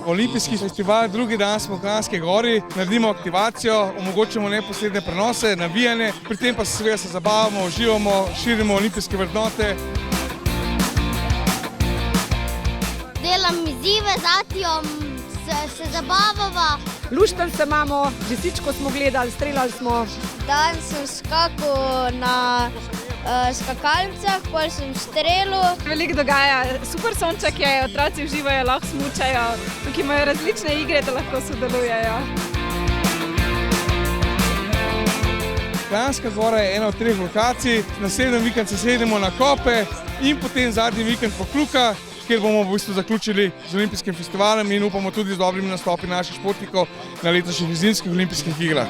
Olimpijski festival, drugi dan smo v Kranjski Gori, naredimo aktivacijo, omogočimo neposredne prenose, navijanje, pri tem pa seveda se zabavamo, uživamo, širimo olimpijske vrednote. Delam izzive z Atijom, se zabavava. Luštance imamo, lisičko smo gledali, streljali smo. Dan sem skakal na skakalnicah, pol sem strelil. Veliko dogaja, super sonček je, otroci uživajo, lahko smučajo, tukaj imajo različne igre, da lahko sodelujejo. Kranjska Gora je ena od 3 lokacij, naslednji vikend se sedemo na Kope in potem zadnji vikend Pokljuka, kjer bomo v bistvu zaključili z olimpijskim festivalom in upamo tudi z dobrimi nastopi naših športnikov na letošnjih zimskih olimpijskih igrah.